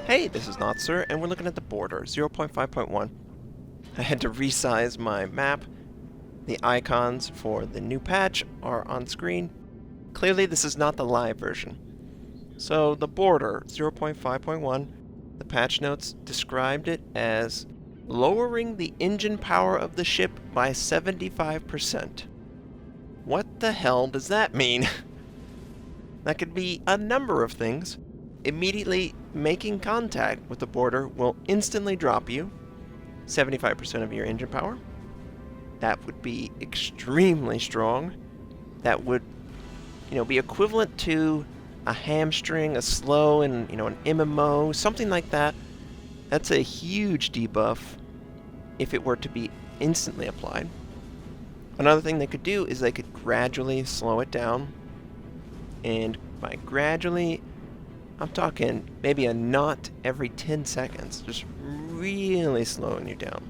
Hey, this is Notser, and we're looking at the border, 0.5.1. I had to resize my map. The icons for the new patch are on screen. Clearly, this is not the live version. So, the border, 0.5.1, the patch notes described it as lowering the engine power of the ship by 75%. What the hell does that mean? That could be a number of things. Immediately making contact with the border will instantly drop you 75% of your engine power. That would be extremely strong. That would, be equivalent to a hamstring, a slow, and an MMO, something like that. That's a huge debuff if it were to be instantly applied. Another thing they could do is they could gradually slow it down. And by gradually, I'm talking maybe a knot every 10 seconds, just really slowing you down.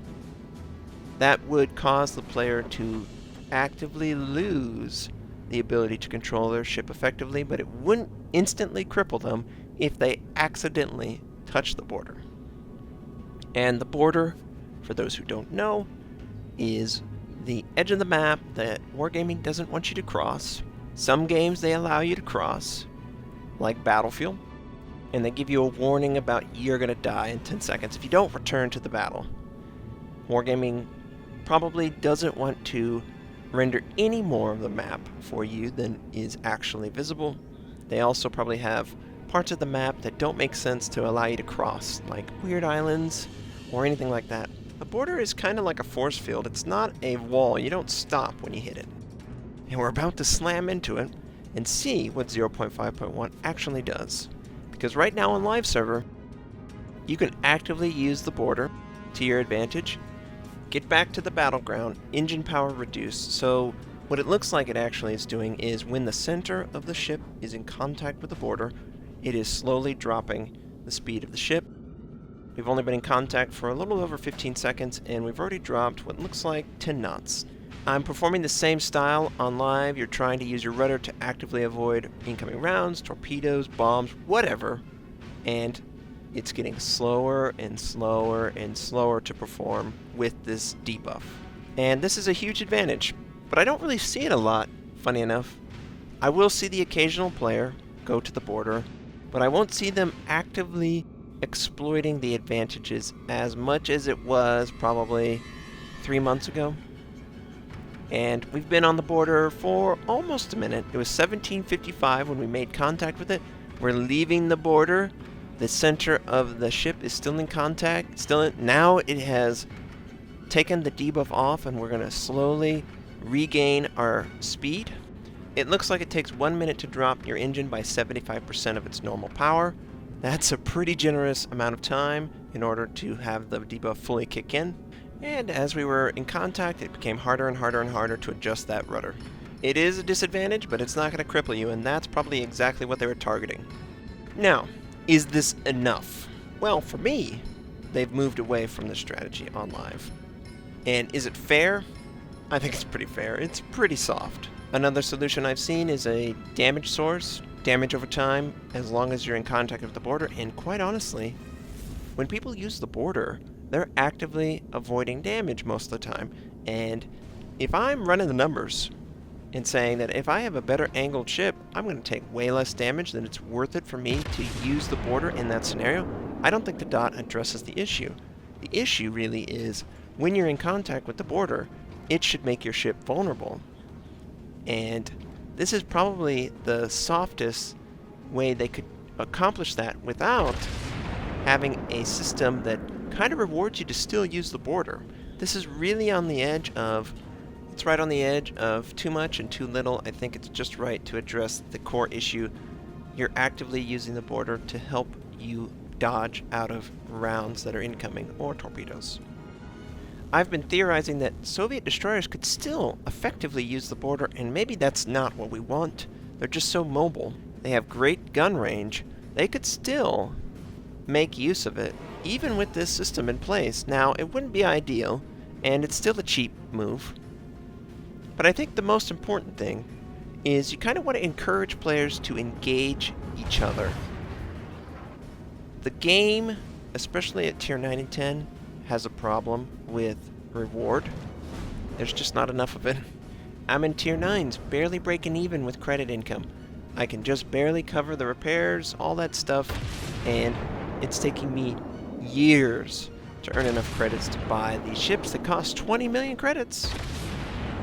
That would cause the player to actively lose the ability to control their ship effectively, but it wouldn't instantly cripple them if they accidentally touch the border. And the border, for those who don't know, is the edge of the map that Wargaming doesn't want you to cross. Some games they allow you to cross, like Battlefield, and they give you a warning about you're going to die in 10 seconds if you don't return to the battle. Wargaming probably doesn't want to render any more of the map for you than is actually visible. They also probably have parts of the map that don't make sense to allow you to cross, like weird islands or anything like that. The border is kind of like a force field. It's not a wall. You don't stop when you hit it. And we're about to slam into it and see what 0.5.1 actually does. Because right now on live server, you can actively use the border to your advantage, get back to the battleground, engine power reduced. So what it looks like it actually is doing is when the center of the ship is in contact with the border, it is slowly dropping the speed of the ship. We've only been in contact for a little over 15 seconds, and we've already dropped what looks like 10 knots. I'm performing the same style on live. You're trying to use your rudder to actively avoid incoming rounds, torpedoes, bombs, whatever, and it's getting slower and slower and slower to perform with this debuff. And this is a huge advantage, but I don't really see it a lot, funny enough. I will see the occasional player go to the border, but I won't see them actively exploiting the advantages as much as it was probably 3 months ago. And we've been on the border for almost a minute. It was 17:55 when we made contact with it. We're leaving the border. The center of the ship is still in contact. Now it has taken the debuff off, and we're going to slowly regain our speed. It looks like it takes 1 minute to drop your engine by 75% of its normal power. That's a pretty generous amount of time in order to have the debuff fully kick in. And as we were in contact, it became harder and harder and harder to adjust that rudder. It is a disadvantage, but it's not going to cripple you, and that's probably exactly what they were targeting. Now, is this enough? Well, for me, they've moved away from the strategy on live. And is it fair? I think it's pretty fair. It's pretty soft. Another solution I've seen is a damage source, damage over time, as long as you're in contact with the border. And quite honestly, when people use the border, they're actively avoiding damage most of the time. And if I'm running the numbers and saying that if I have a better angled ship, I'm going to take way less damage, then it's worth it for me to use the border in that scenario, I don't think the dot addresses the issue. The issue really is when you're in contact with the border, it should make your ship vulnerable. And this is probably the softest way they could accomplish that without having a system that kind of rewards you to still use the border. This is really on the edge of, it's right on the edge of too much and too little. I think it's just right to address the core issue. You're actively using the border to help you dodge out of rounds that are incoming or torpedoes. I've been theorizing that Soviet destroyers could still effectively use the border, and maybe that's not what we want. They're just so mobile. They have great gun range. They could still make use of it, even with this system in place. Now, it wouldn't be ideal, and it's still a cheap move. But I think the most important thing is you kind of want to encourage players to engage each other. The game, especially at tier 9 and 10, has a problem with reward. There's just not enough of it. I'm in tier 9s, barely breaking even with credit income. I can just barely cover the repairs, all that stuff, and it's taking me years to earn enough credits to buy these ships that cost 20 million credits.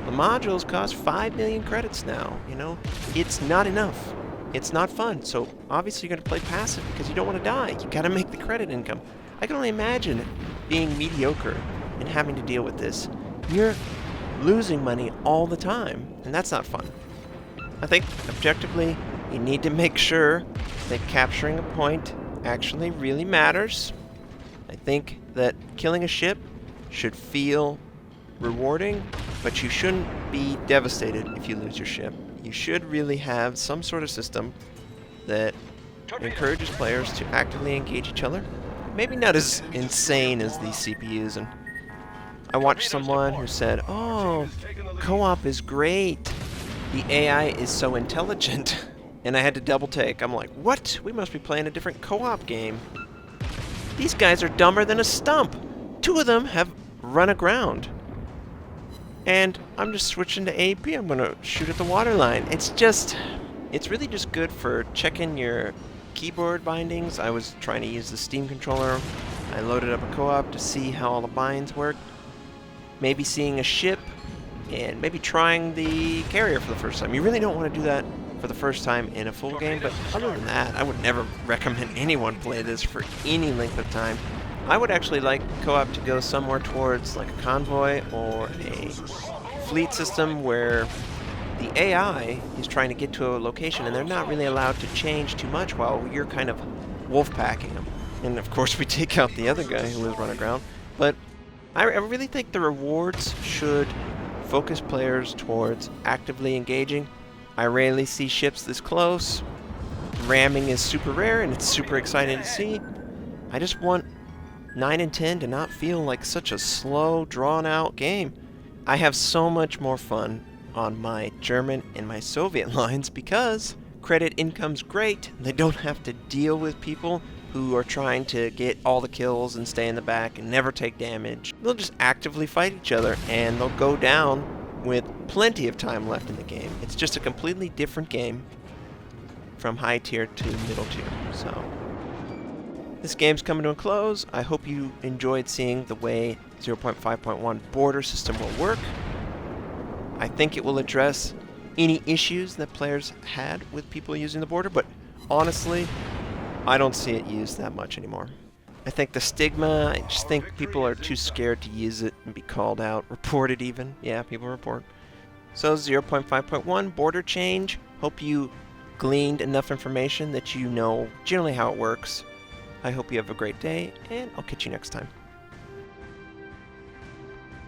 The modules cost 5 million credits now, you know? It's not enough. It's not fun, so obviously you're going to play passive because you don't want to die. You got to make the credit income. I can only imagine being mediocre and having to deal with this. You're losing money all the time, and that's not fun. I think, objectively, you need to make sure that capturing a point actually really matters. I think that killing a ship should feel rewarding, but you shouldn't be devastated if you lose your ship. You should really have some sort of system that encourages players to actively engage each other. Maybe not as insane as these CPUs. And I watched someone who said, "Oh, co-op is great. The AI is so intelligent." And I had to double take. I'm like, what? We must be playing a different co-op game. These guys are dumber than a stump. 2 of them have run aground. And I'm just switching to AP. I'm going to shoot at the waterline. It's really just good for checking your keyboard bindings. I was trying to use the Steam controller. I loaded up a co-op to see how all the binds work. Maybe seeing a ship, and maybe trying the carrier for the first time. You really don't want to do that for the first time in a full game, but other than that, I would never recommend anyone play this for any length of time. I would actually like co-op to go somewhere towards like a convoy or a fleet system where the AI is trying to get to a location and they're not really allowed to change too much while you're kind of wolf-packing them. And of course we take out the other guy who was running aground. But I really think the rewards should focus players towards actively engaging. I rarely see ships this close. Ramming is super rare and it's super exciting to see. I just want 9 and 10 to not feel like such a slow, drawn-out game. I have so much more fun on my German and my Soviet lines because credit income's great. They don't have to deal with people who are trying to get all the kills and stay in the back and never take damage. They'll just actively fight each other and they'll go down with plenty of time left in the game. It's just a completely different game from high tier to middle tier. So this game's coming to a close. I hope you enjoyed seeing the way 0.5.1 border system will work. I think it will address any issues that players had with people using the border, but honestly, I don't see it used that much anymore. I think the stigma, I just think people are too scared to use it and be called out, reported even. Yeah, people report. So 0.5.1 border change. Hope you gleaned enough information that you know generally how it works. I hope you have a great day, and I'll catch you next time.